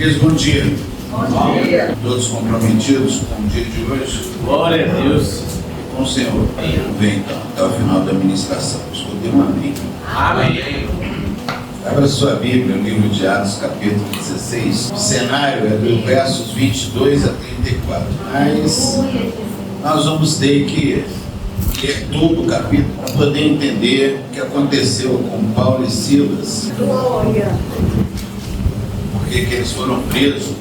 Diz bom dia. Bom dia. Todos comprometidos com o dia de hoje? Glória a Deus. Com o Senhor. Vem então, até o final da ministração. Escutei um amém. Amém. Abra sua Bíblia, no livro de Atos, capítulo 16. O cenário é do versos 22 a 34. Mas nós vamos ter que ler todo o capítulo para poder entender o que aconteceu com Paulo e Silas. Glória. Por que eles foram presos.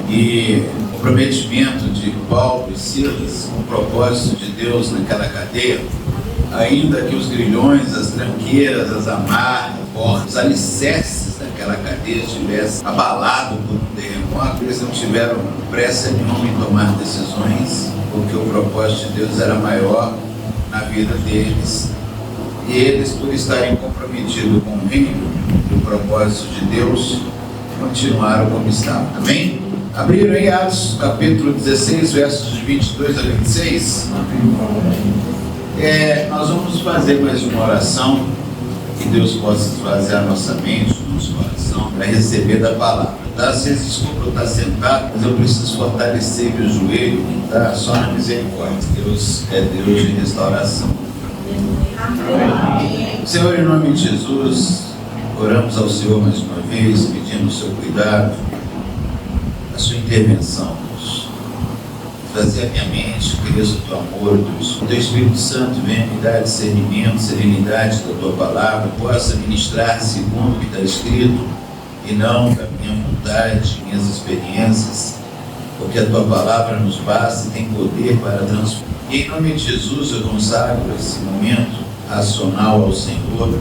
E o comprometimento de Paulo e Silas com o propósito de Deus naquela cadeia, ainda que os grilhões, as tranqueiras, as amarras, os alicerces daquela cadeia estivessem abalados por um terremoto, eles não tiveram pressa nenhuma em tomar decisões, porque o propósito de Deus era maior na vida deles. E eles, por estarem comprometidos com o reino e o propósito de Deus, continuaram como estavam. Amém? Abriram em Atos, capítulo 16, versos de 22 a 26. Nós vamos fazer mais uma oração, que Deus possa esvaziar a nossa mente, o nosso coração, para receber da palavra. Tá? Vocês desculpam estar sentado, mas eu preciso fortalecer meu joelho, tá? Só na misericórdia. Deus é Deus de restauração. Amém. Senhor, em nome de Jesus, oramos ao Senhor mais uma vez, pedindo o seu cuidado, a sua intervenção, Deus. Trazer a minha mente, cresça o teu amor, Deus. O teu Espírito Santo venha me dar discernimento, serenidade da tua palavra, possa ministrar segundo o que está escrito e não da minha vontade, minhas experiências, porque a tua palavra nos basta e tem poder para transformar. E em nome de Jesus eu consagro esse momento racional ao Senhor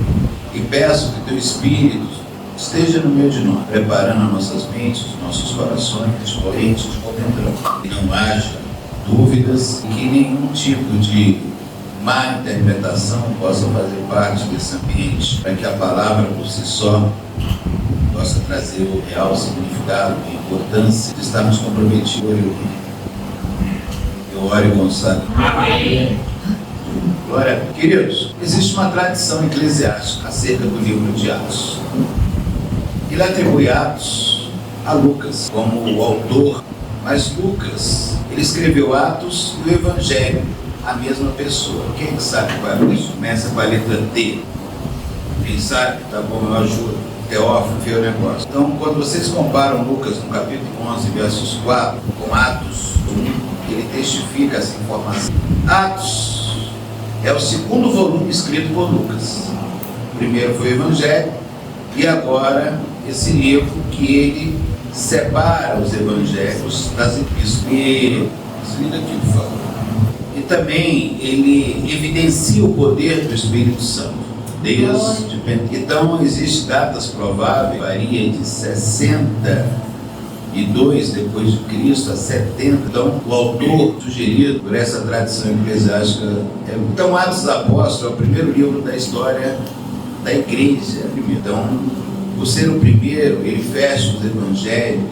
e peço que teu Espírito esteja no meio de nós, preparando as nossas mentes, os nossos corações, correntes de contemplando. Que não haja dúvidas e que nenhum tipo de má interpretação possa fazer parte desse ambiente, para que a palavra por si só possa trazer o real significado e importância de estarmos comprometidos. Eu oro e consagro. Amém. Glória. Queridos, existe uma tradição eclesiástica acerca do livro de Atos. Ele atribui Atos a Lucas como o autor, mas Lucas, ele escreveu Atos e o Evangelho, a mesma pessoa. Quem sabe qual é isso? Começa com a letra T. Quem sabe? Tá bom, eu ajudo. Teófilo, vê o negócio. Então, quando vocês comparam Lucas no capítulo 11, versos 4, com Atos 1, ele testifica essa informação. Atos é o segundo volume escrito por Lucas. O primeiro foi o Evangelho, e agora esse livro que ele separa os evangelhos das epístolas. E desliga aqui, por favor. E também ele evidencia o poder do Espírito Santo. Então existem datas prováveis, varia de 62 depois de Cristo a 70. Então o autor sugerido por essa tradição eclesiástica então Atos dos Apóstolos é o primeiro livro da história da igreja. Então, por ser o primeiro, ele fecha os evangelhos,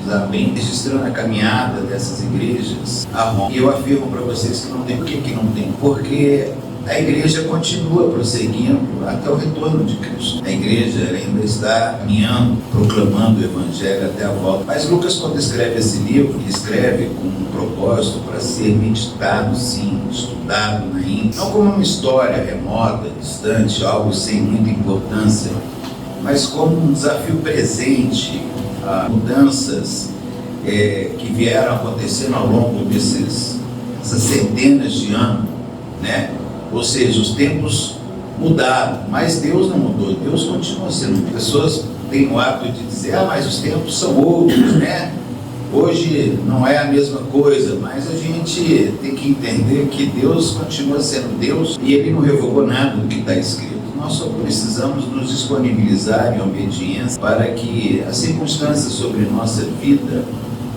registrando a caminhada dessas igrejas a Roma. E eu afirmo para vocês que não tem. Por que não tem? Porque a igreja continua prosseguindo até o retorno de Cristo. A igreja ainda está caminhando, proclamando o evangelho até a volta. Mas Lucas, quando escreve esse livro, ele escreve com um propósito para ser meditado, sim, estudado na íntegra. Não como uma história remota, distante, algo sem muita importância, mas como um desafio presente a mudanças que vieram acontecendo ao longo essas centenas de anos, né? Ou seja, os tempos mudaram, mas Deus não mudou, Deus continua sendo. Pessoas têm o hábito de dizer, mas os tempos são outros, né? Hoje não é a mesma coisa, mas a gente tem que entender que Deus continua sendo Deus e Ele não revogou nada do que está escrito. Nós só precisamos nos disponibilizar em obediência para que as circunstâncias sobre nossa vida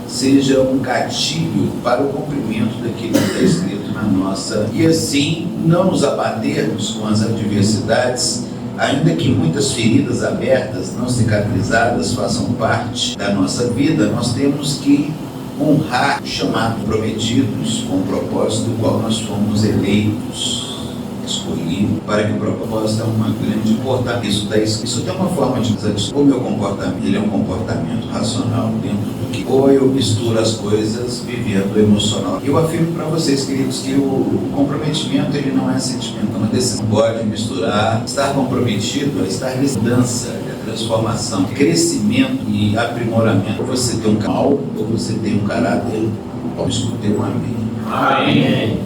seja um gatilho para o cumprimento daquilo que está escrito na nossa, e assim não nos abatermos com as adversidades, ainda que muitas feridas abertas, não cicatrizadas, façam parte da nossa vida. Nós temos que honrar o chamado prometidos com o propósito do qual nós fomos eleitos. escolhi para que o propósito é uma grande importância. Isso tem uma forma de satisfazer o meu comportamento. Ele é um comportamento racional dentro do que ou eu misturo as coisas vivendo o emocional. Eu afirmo para vocês, queridos, que o comprometimento ele não é sentimento, é uma decisão. Não pode misturar estar comprometido a estar em dança, transformação, crescimento e aprimoramento. Você tem um mal ou você tem um caráter. Eu escutei um amém. Amém.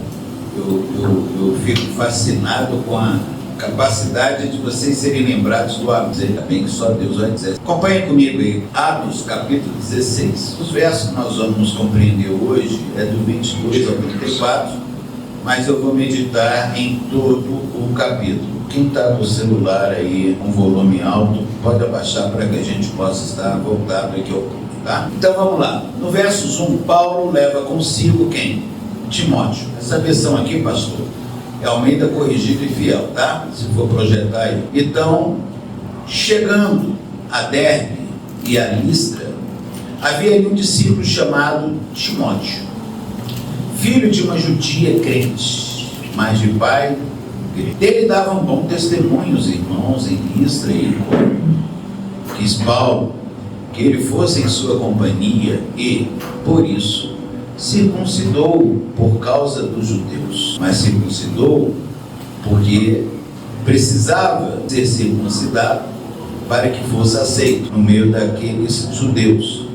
Eu fico fascinado com a capacidade de vocês serem lembrados do Atos. Ainda bem que só Deus vai dizer. Acompanhe comigo aí, Atos capítulo 16. Os versos que nós vamos compreender hoje é do 22 ao 34, mas eu vou meditar em todo o capítulo. Quem está no celular aí com volume alto, pode abaixar para que a gente possa estar voltado aqui ao culto, tá? Então vamos lá. No versos 1, Paulo leva consigo quem? Timóteo. Essa versão aqui, pastor, é Almeida Corrigido e Fiel, tá? Se for projetar aí. Então, chegando a Derbe e a Listra, havia ali um discípulo chamado Timóteo, filho de uma judia crente, mas de pai grego. Dele davam bom testemunho os irmãos em Listra e Icônio. Quis Paulo que ele fosse em sua companhia e, por isso, circuncidou por causa dos judeus, mas circuncidou porque precisava ser circuncidado para que fosse aceito no meio daqueles judeus.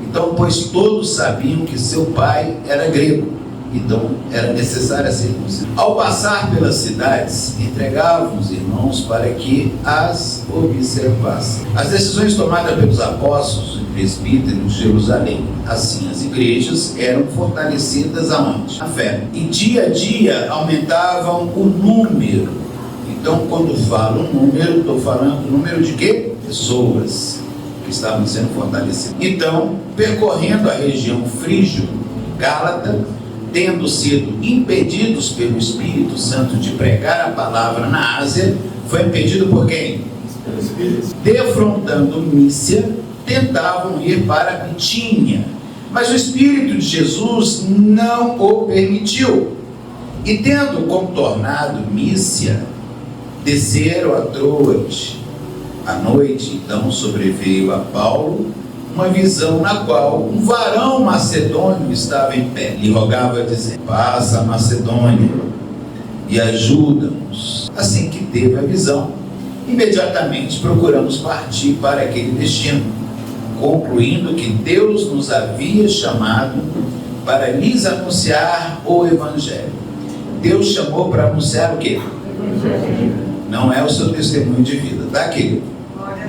Então, pois todos sabiam que seu pai era grego, então era necessária a circuncisão. Ao passar pelas cidades, entregavam os irmãos para que as observassem. As decisões tomadas pelos apóstolos e presbíteros de Jerusalém, assim as igrejas eram fortalecidas aonde? Na fé. E dia a dia aumentavam o número. Então, quando falo número, estou falando número de quê? Pessoas que estavam sendo fortalecidas. Então, percorrendo a região frígio-gálata, tendo sido impedidos pelo Espírito Santo de pregar a palavra na Ásia, foi impedido por quem? Pelo Espírito. Defrontando Mícia, tentavam ir para Bitínia, mas o Espírito de Jesus não o permitiu. E tendo contornado Mícia, desceram a Troade. À noite, então, sobreveio a Paulo uma visão na qual um varão macedônio estava em pé. Lhe rogava dizendo: passa a Macedônia e ajuda-nos. Assim que teve a visão, imediatamente procuramos partir para aquele destino, concluindo que Deus nos havia chamado para lhes anunciar o Evangelho. Deus chamou para anunciar o quê? Não é o seu testemunho de vida, tá, querido?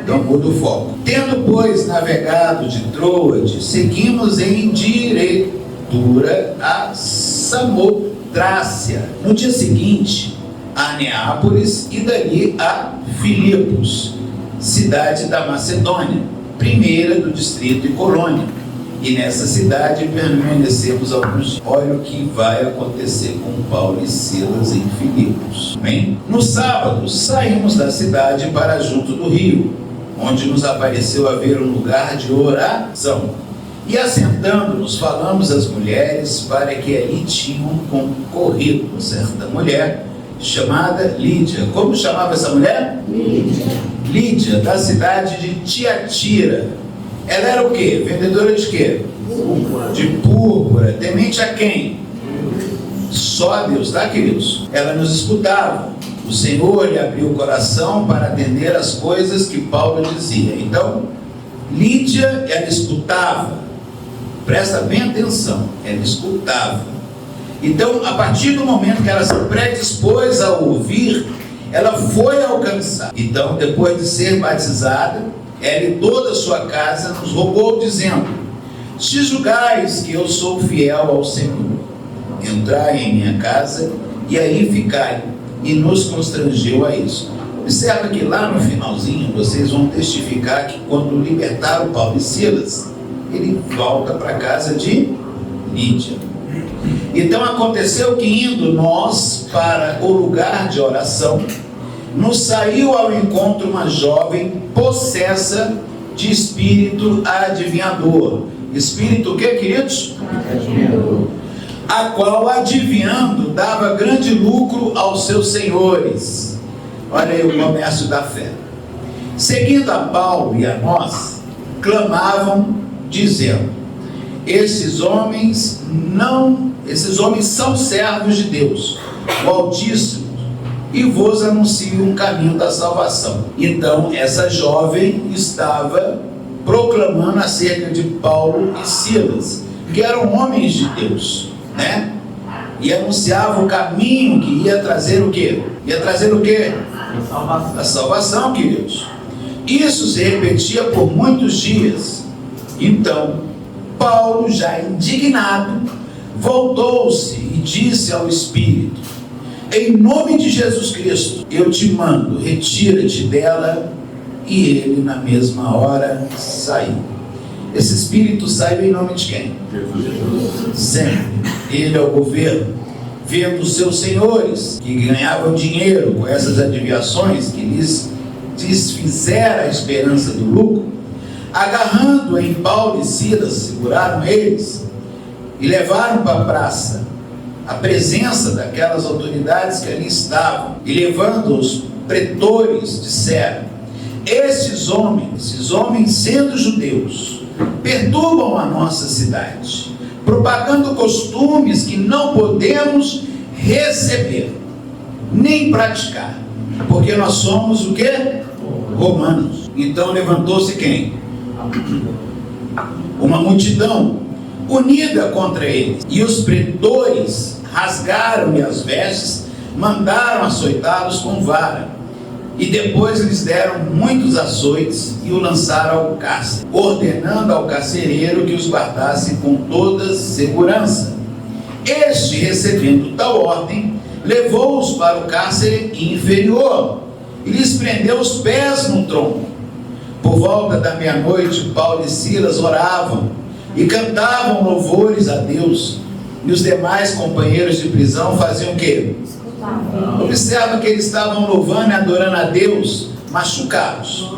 Então muda o foco. Tendo, pois, navegado de Troade, seguimos em diretura a Samotrácia. No dia seguinte, a Neápolis e dali a Filipos, cidade da Macedônia, primeira do distrito e colônia. E nessa cidade permanecemos alguns dias. Olha o que vai acontecer com Paulo e Silas em Filipos. Bem, no sábado saímos da cidade para junto do rio, onde nos apareceu haver um lugar de oração. E assentando-nos, falamos às mulheres para que ali tinham concorrido certa mulher chamada Lídia. Como chamava essa mulher? Lídia, da cidade de Tiatira. Ela era o quê? Vendedora de quê? De púrpura. Temente a quem? Só a Deus, tá, queridos? Ela nos escutava. O Senhor lhe abriu o coração para atender as coisas que Paulo dizia. Então, Lídia, ela escutava. Presta bem atenção. Ela escutava. Então, a partir do momento que ela se predispôs a ouvir, ela foi alcançada. Então, depois de ser batizada, ela e toda a sua casa nos rogou, dizendo: se julgais que eu sou fiel ao Senhor, entrai em minha casa e aí ficai. E nos constrangeu a isso. Observa que lá no finalzinho vocês vão testificar que quando libertaram Paulo e Silas, ele volta para a casa de Lídia. Então aconteceu que, indo nós para o lugar de oração, nos saiu ao encontro uma jovem possessa de espírito adivinhador. Espírito o que, queridos? Adivinhador. a qual, adivinhando, dava grande lucro aos seus senhores. Olha aí o comércio da fé. Seguindo a Paulo e a nós, clamavam, dizendo: esses homens são servos de Deus, o Altíssimo, e vos anunciam um caminho da salvação. Então, essa jovem estava proclamando acerca de Paulo e Silas, que eram homens de Deus, né? E anunciava o caminho que ia trazer o quê? Ia trazer o quê? A salvação, queridos. Isso se repetia por muitos dias. Então, Paulo, já indignado, voltou-se e disse ao Espírito: em nome de Jesus Cristo, eu te mando, retira-te dela. E ele, na mesma hora, saiu. Esse Espírito saiu em nome de quem? Jesus. Sempre. Ele é o governo. Vendo os seus senhores, que ganhavam dinheiro com essas adivinhações, que lhes desfizeram a esperança do lucro, agarrando em Paulo e Silas, seguraram eles e levaram para a praça, a presença daquelas autoridades que ali estavam, e levando os pretores, disseram: esses homens sendo judeus, perturbam a nossa cidade, propagando costumes que não podemos receber, nem praticar, porque nós somos o quê? Romanos. Então levantou-se quem? Uma multidão unida contra eles, e os pretores rasgaram-lhe as vestes, mandaram açoitá-los com vara, e depois lhes deram muitos açoites e o lançaram ao cárcere, ordenando ao carcereiro que os guardasse com toda segurança. Este, recebendo tal ordem, levou-os para o cárcere inferior e lhes prendeu os pés no tronco. Por volta da meia-noite, Paulo e Silas oravam e cantavam louvores a Deus, e os demais companheiros de prisão faziam o quê? Observa que eles estavam louvando e adorando a Deus, machucados,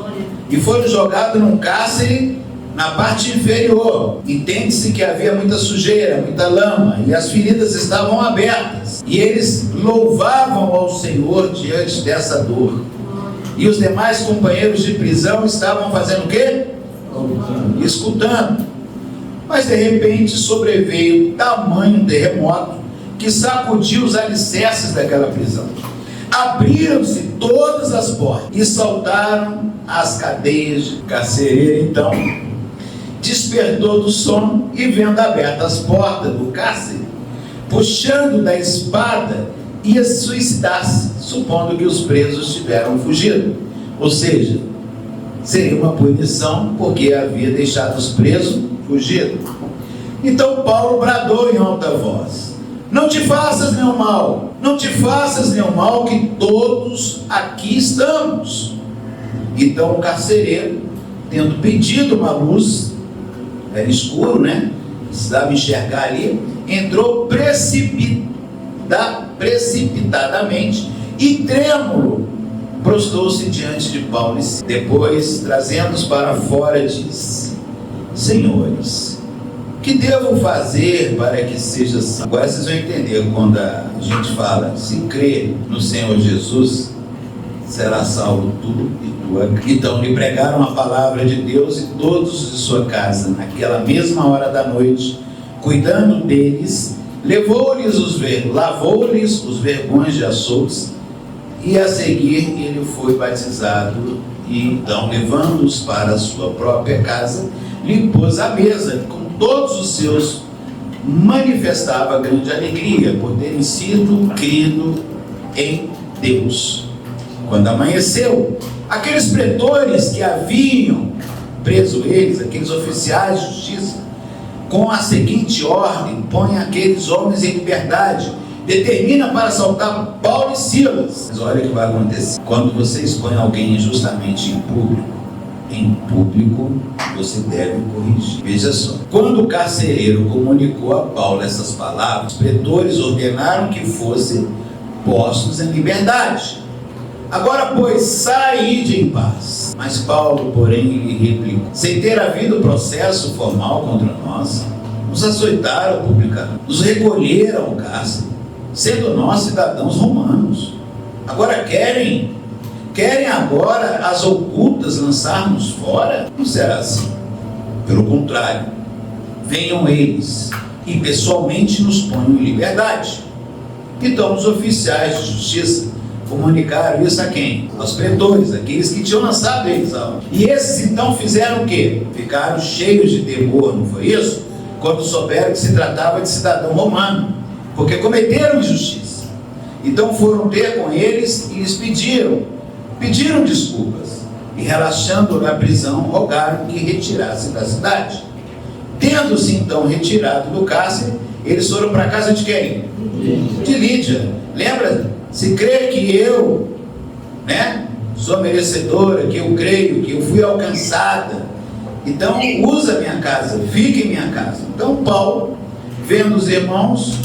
e foram jogados num cárcere na parte inferior. Entende-se que havia muita sujeira, muita lama, e as feridas estavam abertas, e eles louvavam ao Senhor diante dessa dor. E os demais companheiros de prisão estavam fazendo o quê? Escutando. Mas de repente sobreveio tamanho terremoto que sacudiu os alicerces daquela prisão. Abriram-se todas as portas e saltaram as cadeias de carcereiro. Então despertou do sono e, vendo abertas as portas do cárcere, puxando da espada, ia suicidar-se, supondo que os presos tiveram fugido. Ou seja, seria uma punição porque havia deixado os presos fugidos. Então Paulo bradou em alta voz: não te faças nenhum mal, não te faças nenhum mal, que todos aqui estamos. Então o carcereiro, tendo pedido uma luz, era escuro, né? Precisava enxergar ali, entrou precipitadamente e trêmulo, prostrou-se diante de Paulo. Depois, trazendo-os para fora, disse: senhores, que devo fazer para que seja salvo? Agora vocês vão entender quando a gente fala: se crer no Senhor Jesus, será salvo tu e tua casa. Então lhe pregaram a palavra de Deus, e todos de sua casa, naquela mesma hora da noite, cuidando deles, lavou-lhes os vergões de açoutes, e a seguir ele foi batizado. E então, levando-os para a sua própria casa, lhe pôs à mesa com todos os seus, manifestava grande alegria por terem sido crido em Deus. Quando amanheceu, aqueles pretores que haviam preso eles, aqueles oficiais de justiça, com a seguinte ordem: põe aqueles homens em liberdade, determina para soltar Paulo e Silas. Mas olha o que vai acontecer: quando você expõe alguém injustamente em público, você deve corrigir. Veja só, quando o carcereiro comunicou a Paulo essas palavras, os pretores ordenaram que fossem postos em liberdade. Agora, pois, saíde em paz. Mas Paulo, porém, lhe replicou: sem ter havido processo formal contra nós, nos açoitaram publicamente, nos recolheram ao cárcere, sendo nós cidadãos romanos. Agora querem agora as ocultas lançarmos fora? Não será assim. Pelo contrário, venham eles e pessoalmente nos ponham em liberdade. Então os oficiais de justiça comunicaram isso a quem? Aos pretores, aqueles que tinham lançado eles ao. E esses então fizeram o quê? Ficaram cheios de temor, não foi isso? Quando souberam que se tratava de cidadão romano, porque cometeram injustiça. Então foram ter com eles e lhes pediram desculpas, e relaxando na prisão, rogaram que retirassem da cidade. Tendo-se então retirado do cárcere, eles foram para a casa de quem? De Lídia. Lembra? Se crê que eu, sou merecedora, que eu creio, que eu fui alcançada, então usa minha casa, fica em minha casa. Então Paulo, vendo os irmãos,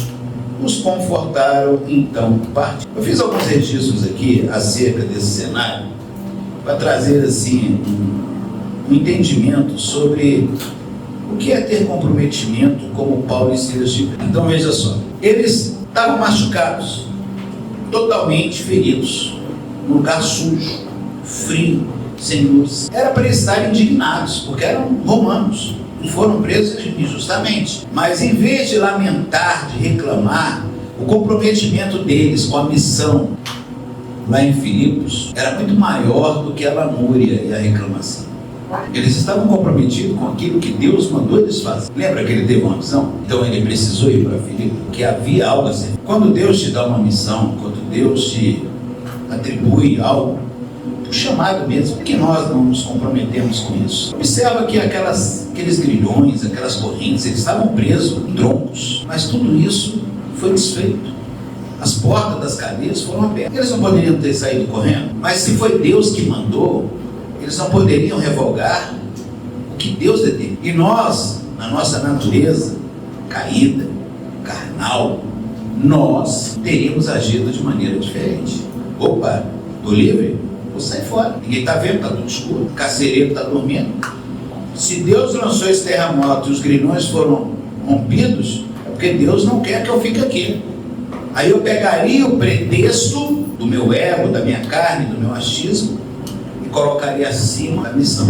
os confortaram, então partiu. Eu fiz alguns registros aqui acerca desse cenário, para trazer assim um entendimento sobre o que é ter comprometimento, como Paulo e Silas tiveram. Então veja só, eles estavam machucados, totalmente feridos, num lugar sujo, frio, sem luz. Era para eles estarem indignados, porque eram romanos e foram presos injustamente. Mas em vez de lamentar, de reclamar, o comprometimento deles com a missão lá em Filipos era muito maior do que a lamúria e a reclamação. Eles estavam comprometidos com aquilo que Deus mandou eles fazer. Lembra que ele teve uma missão? Então ele precisou ir para Filipos, porque havia algo a ser. Quando Deus te dá uma missão, quando Deus te atribui algo, o chamado mesmo, por que nós não nos comprometemos com isso? Observa que aqueles grilhões, aquelas correntes, eles estavam presos em troncos, mas tudo isso foi desfeito. As portas das cadeias foram abertas. Eles não poderiam ter saído correndo, mas se foi Deus que mandou, eles não poderiam revogar o que Deus determinou. E nós, na nossa natureza caída, carnal, nós teríamos agido de maneira diferente. Opa, estou livre? Vou sair fora. Ninguém está vendo, está tudo escuro. O carcereiro está dormindo. Se Deus lançou esse terremoto e os grilhões foram rompidos, é porque Deus não quer que eu fique aqui. Aí eu pegaria o pretexto do meu ego, da minha carne, do meu achismo, e colocaria acima da missão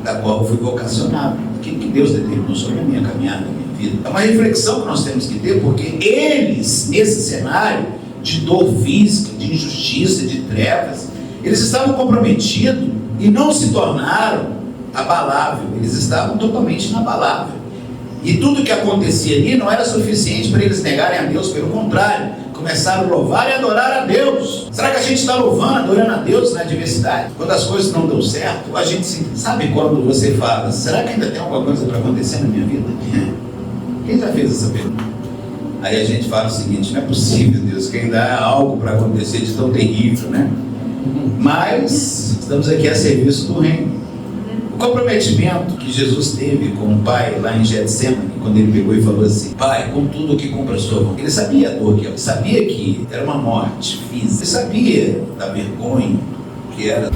da qual eu fui vocacionado, aquilo que Deus determinou sobre a minha caminhada, a minha vida. É uma reflexão que nós temos que ter, porque eles, nesse cenário de dor física, de injustiça, de trevas, eles estavam comprometidos e não se tornaram abalável, eles estavam totalmente inabalável. E tudo que acontecia ali não era suficiente para eles negarem a Deus, pelo contrário, começaram a louvar e adorar a Deus. Será que a gente está louvando, adorando a Deus na adversidade? Quando as coisas não dão certo, a gente sabe quando você fala, será que ainda tem alguma coisa para acontecer na minha vida? Quem já fez essa pergunta? Aí a gente fala o seguinte, não é possível, Deus, que ainda há algo para acontecer de tão terrível, né? Mas estamos aqui a serviço do reino. O comprometimento que Jesus teve com o Pai lá em Getsemane, quando ele pegou e falou assim, Pai, com tudo o que cumpre a sua vontade. Ele sabia a dor, ele sabia que era uma morte física, ele sabia da vergonha que era,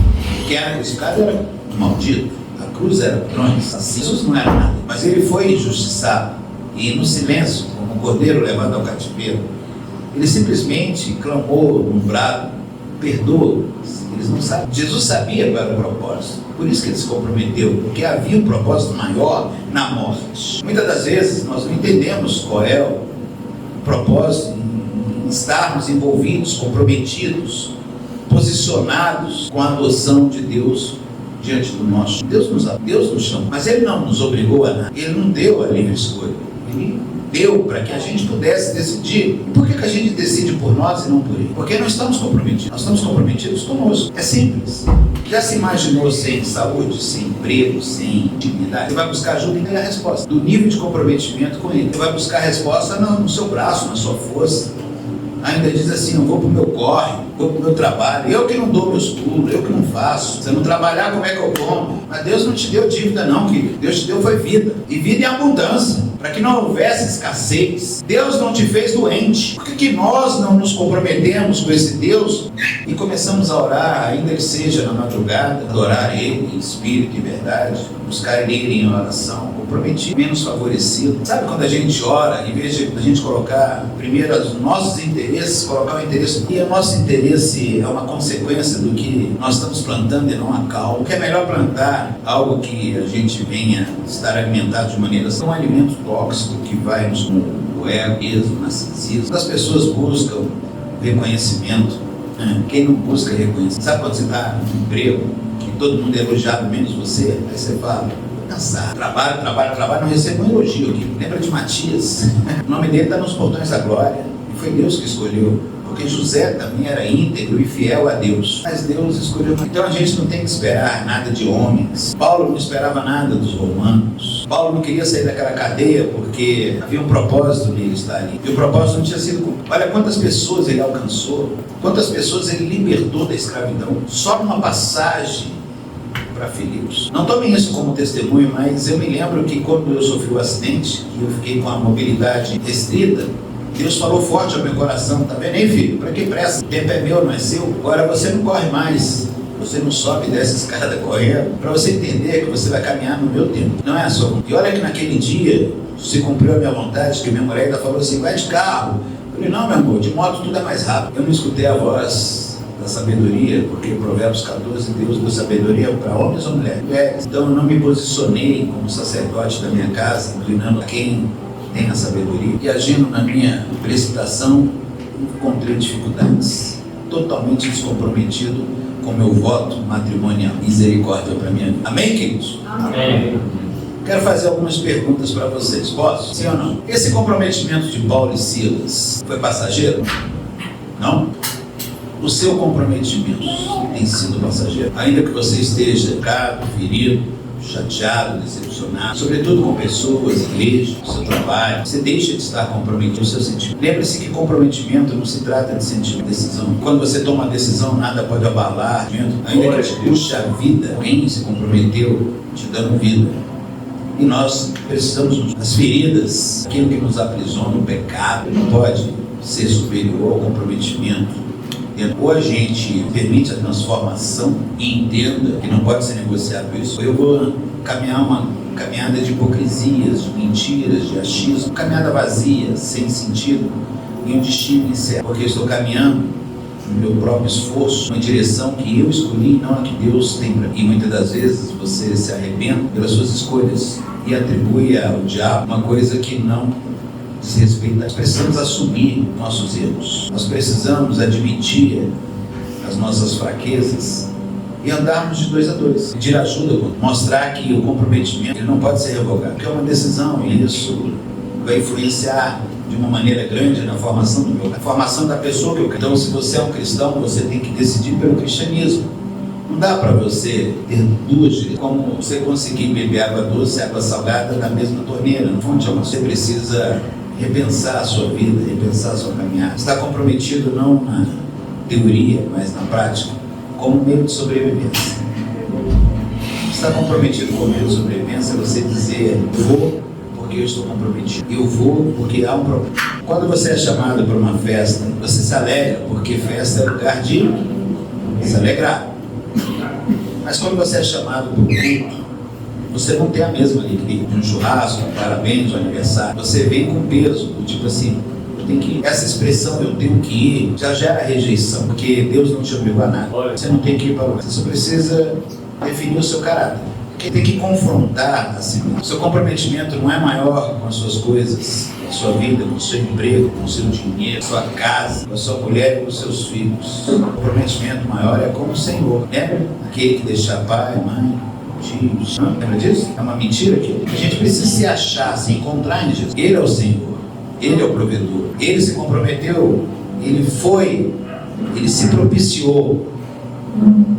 quem era crucificado era maldito, a cruz era crônica, assim, Jesus não era nada, mas ele foi injustiçado e no silêncio, como um cordeiro levado ao cativeiro, ele simplesmente clamou num brado, perdoa. Eles não sabem. Jesus sabia qual era o propósito, por isso que ele se comprometeu, porque havia um propósito maior na morte. Muitas das vezes nós não entendemos qual é o propósito em estarmos envolvidos, comprometidos, posicionados com a adoção de Deus diante do nosso. Deus nos chama, mas ele não nos obrigou a nada, ele não deu a livre escolha, ele deu para que a gente pudesse decidir. E por que a gente decide por nós e não por ele? Porque nós estamos comprometidos. Nós estamos comprometidos conosco. É simples. Já se imaginou sem saúde, sem emprego, sem dignidade? Você vai buscar ajuda e tem a resposta do nível de comprometimento com ele. Você vai buscar a resposta no seu braço, na sua força. Ainda diz assim, eu vou para o meu corre, vou para o meu trabalho, eu que não dou meus pulos, eu que não faço. Se eu não trabalhar, como é que eu como? Mas Deus não te deu dívida não, querido. Deus te deu foi vida. E vida em abundância, para que não houvesse escassez. Deus não te fez doente. Por que nós não nos comprometemos com esse Deus e começamos a orar, ainda que seja na madrugada, adorar Ele em espírito e verdade, no buscar ler em oração, comprometido, menos favorecido. Sabe quando a gente ora, em vez de a gente colocar primeiro os nossos interesses, colocar o interesse, e o nosso interesse é uma consequência do que nós estamos plantando e não a causa. O que é melhor plantar algo que a gente venha estar alimentado de maneira assim, um alimento tóxico que vai nos com o ego, o narcisismo. As pessoas buscam reconhecimento. Quem não busca reconhecimento? Sabe quando você está no emprego, que todo mundo é elogiado menos você? Aí você fala, cansado, trabalho, não recebo um elogio aqui. Lembra de Matias? O nome dele está nos portões da glória. E foi Deus que escolheu. Porque José também era íntegro e fiel a Deus. Mas Deus escolheu. Então a gente não tem que esperar nada de homens. Paulo não esperava nada dos romanos. Paulo não queria sair daquela cadeia porque havia um propósito nele estar ali. E o propósito não tinha sido cumprido. Olha quantas pessoas ele alcançou. Quantas pessoas ele libertou da escravidão. Só numa passagem para Filipos. Não tomem isso como testemunho, mas eu me lembro que quando eu sofri o acidente, e eu fiquei com a mobilidade restrita, Deus falou forte ao meu coração, tá vendo aí, filho? Para que pressa? O tempo é meu, não é seu. Agora você não corre mais. Você não sobe e desce escada correndo. Para você entender que você vai caminhar no meu tempo. Não é a sua. E olha que naquele dia se cumpriu a minha vontade, que minha mulher ainda falou assim, vai de carro. Eu falei, não, meu amor, de moto tudo é mais rápido. Eu não escutei a voz da sabedoria, porque Provérbios 14, Deus deu sabedoria para homens ou mulheres. Então eu não me posicionei como sacerdote da minha casa, inclinando a quem tem a sabedoria, e agindo na minha precipitação, encontrei dificuldades, totalmente descomprometido com meu voto matrimonial. Misericórdia para minha vida. Amém, queridos? Amém. Quero fazer algumas perguntas para vocês, posso? Sim ou não? Esse comprometimento de Paulo e Silas foi passageiro? Não? O seu comprometimento tem sido passageiro? Ainda que você esteja errado, ferido, chateado, decepcionado, sobretudo com pessoas, igreja, seu trabalho, você deixa de estar comprometido com o seu sentimento. Lembre-se que comprometimento não se trata de sentimento, decisão. Quando você toma uma decisão, nada pode abalar, ainda que te puxe a vida. Alguém se comprometeu te dando vida. E nós precisamos das feridas, aquilo que nos aprisiona, o pecado, não pode ser superior ao comprometimento. Ou a gente permite a transformação e entenda que não pode ser negociado isso, ou eu vou caminhar uma caminhada de hipocrisias, de mentiras, de achismo, caminhada vazia, sem sentido, e um destino incerto, porque eu estou caminhando no meu próprio esforço, uma direção que eu escolhi, não a que Deus tem para mim. E muitas das vezes você se arrepende pelas suas escolhas e atribui ao diabo uma coisa que não diz respeito. Nós precisamos assumir nossos erros, nós precisamos admitir as nossas fraquezas e andarmos de 2 a 2, pedir ajuda, mostrar que o comprometimento ele não pode ser revogado, porque é uma decisão e isso vai influenciar de uma maneira grande na formação na formação da pessoa que eu quero. Então, se você é um cristão, você tem que decidir pelo cristianismo. Não dá para você ter duas direções, como você conseguir beber água doce e água salgada da mesma torneira, na fonte. Você precisa repensar a sua vida, repensar a sua caminhada. Está comprometido não na teoria, mas na prática, como meio de sobrevivência. Está comprometido com o meio de sobrevivência, você dizer, eu vou porque eu estou comprometido. Eu vou porque há um problema. Quando você é chamado para uma festa, você se alegra, porque festa é lugar de se alegrar. Mas quando você é chamado para o culto, você não tem a mesma alegria de um churrasco, um parabéns, um aniversário. Você vem com peso, tipo assim, eu tenho que ir. Essa expressão, eu tenho que ir, já gera rejeição, porque Deus não te obrigou a nada. Você não tem que ir para o lugar. Você só precisa definir o seu caráter. Porque tem que confrontar assim. O seu comprometimento não é maior com as suas coisas, com a sua vida, com o seu emprego, com o seu dinheiro, com a sua casa, com a sua mulher e com os seus filhos. O comprometimento maior é com o Senhor. Lembra? Aquele que deixa pai, mãe, tios. Não? Lembra disso? É uma mentira aqui. A gente precisa se achar, se encontrar em Jesus. Ele é o Senhor. Ele é o provedor. Ele se comprometeu. Ele foi. Ele se propiciou.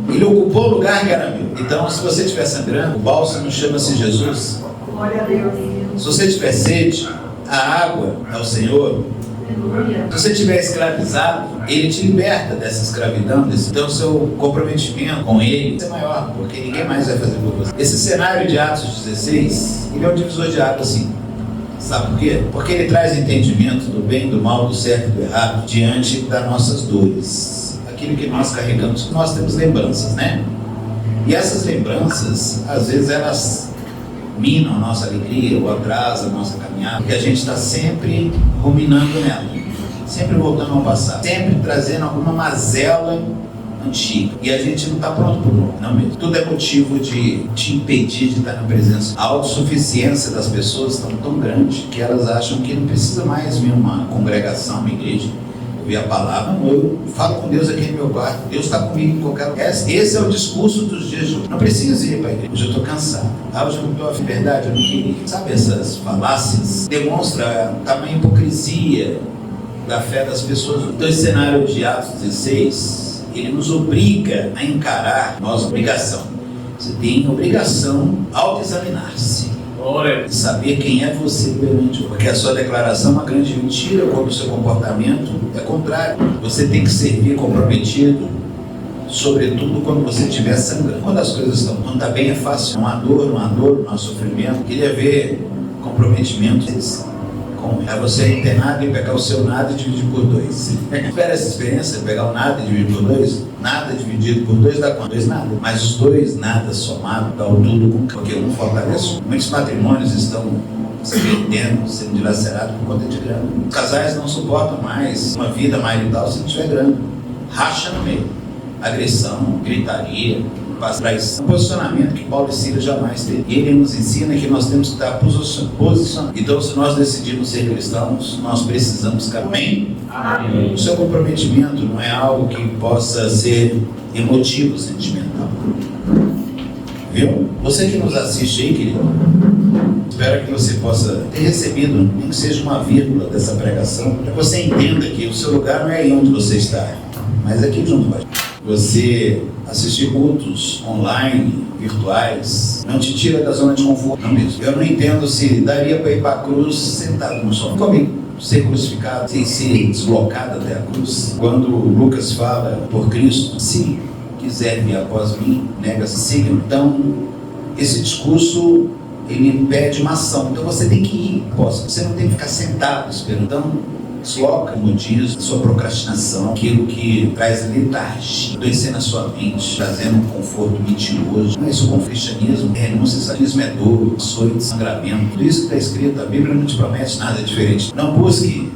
Ele ocupou o lugar que era meu. Então, se você estiver sangrando, o bálsamo chama-se Jesus. Glória a Deus. Se você tiver sede, a água é o Senhor. Se você estiver escravizado, Ele te liberta dessa escravidão. Então, o seu comprometimento com Ele é maior, porque ninguém mais vai fazer por você. Esse cenário de Atos 16, ele é um divisor de água, assim. Sabe por quê? Porque ele traz entendimento do bem, do mal, do certo e do errado diante das nossas dores. Aquilo que nós carregamos, nós temos lembranças, né? E essas lembranças, às vezes, elas minam a nossa alegria ou atrasam a nossa caminhada, porque a gente está sempre ruminando nela, sempre voltando ao passado, sempre trazendo alguma mazela antiga, e a gente não está pronto para o novo, não mesmo. Tudo é motivo de te impedir de estar na presença. A autossuficiência das pessoas está tão grande que elas acham que não precisa mais vir uma congregação, uma igreja, ouvir a palavra. Não, eu falo com Deus aqui no meu quarto, Deus está comigo em qualquer lugar. Esse é o discurso dos dias de hoje. Não preciso ir para a igreja, hoje eu estou cansado. Hoje eu não estou afim, verdade, eu não queria. Sabe, essas falácias demonstram a tamanha hipocrisia da fé das pessoas. Então esse cenário de Atos 16, ele nos obriga a encarar nossa obrigação. Você tem obrigação ao examinar-se. Saber quem é você perante Deus. Porque a sua declaração é uma grande mentira, quando o seu comportamento é contrário. Você tem que servir comprometido, sobretudo quando você estiver sangrando. Quando as coisas estão, quando está bem é fácil. Não há dor, não há sofrimento. Queria ver comprometimento. É você ter nada e pegar o seu nada e dividir por 2. Espera essa experiência, pegar o nada e dividir por 2. Nada dividido por 2 dá quanto? 2 nada. Mas os 2 nada somado dá o tudo com porque um fortalece. Muitos matrimônios estão se perdendo, sendo dilacerados por conta de grana. Os casais não suportam mais uma vida marital se não tiver grana. Racha no meio. Agressão, gritaria, traição, um posicionamento que Paulo e Silas jamais teve. E ele nos ensina que nós temos que estar posicionados. Então, se nós decidimos ser cristãos, nós precisamos ficar bem. O seu comprometimento não é algo que possa ser emotivo, sentimental. Viu? Você que nos assiste aí, querido, espero que você possa ter recebido, nem que seja uma vírgula dessa pregação, para que você entenda que o seu lugar não é aí onde você está, mas aqui junto com a gente. Você assistir cultos online, virtuais, não te tira da zona de conforto, não mesmo. Eu não entendo se daria para ir para a cruz sentado no sofá comigo, ser crucificado, sem ser deslocado até a cruz. Quando Lucas fala por Cristo, se quiser vir após mim, nega-se, siga. Então, esse discurso, ele pede uma ação. Então você tem que ir após. Você não tem que ficar sentado esperando. Então, desloca, como diz, sua procrastinação, aquilo que traz letargia, adoecendo a sua mente, trazendo um conforto mentiroso. Não é isso, o cristianismo é renúncia, sadismo é dor, açoite, sangramento. Tudo isso que está escrito, a Bíblia não te promete nada diferente. Não busque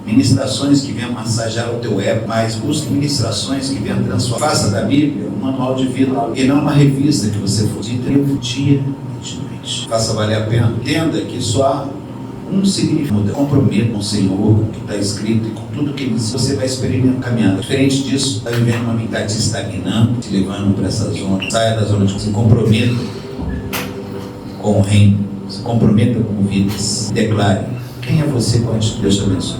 ministrações que venham massagear o teu ego, mas busque ministrações que venham transformar. Faça da Bíblia um manual de vida e não uma revista que você for dia e noite. Faça valer a pena. Entenda que só há um significado. Comprometa com o Senhor, com o que está escrito e com tudo que ele diz. Você vai experimentando caminhada. Diferente disso, está vivendo uma mentalidade estagnando, te levando para essa zona. Saia da zona de se comprometa com o reino. Se comprometa com vidas. Declare quem é você, qual é Deus te abençoe.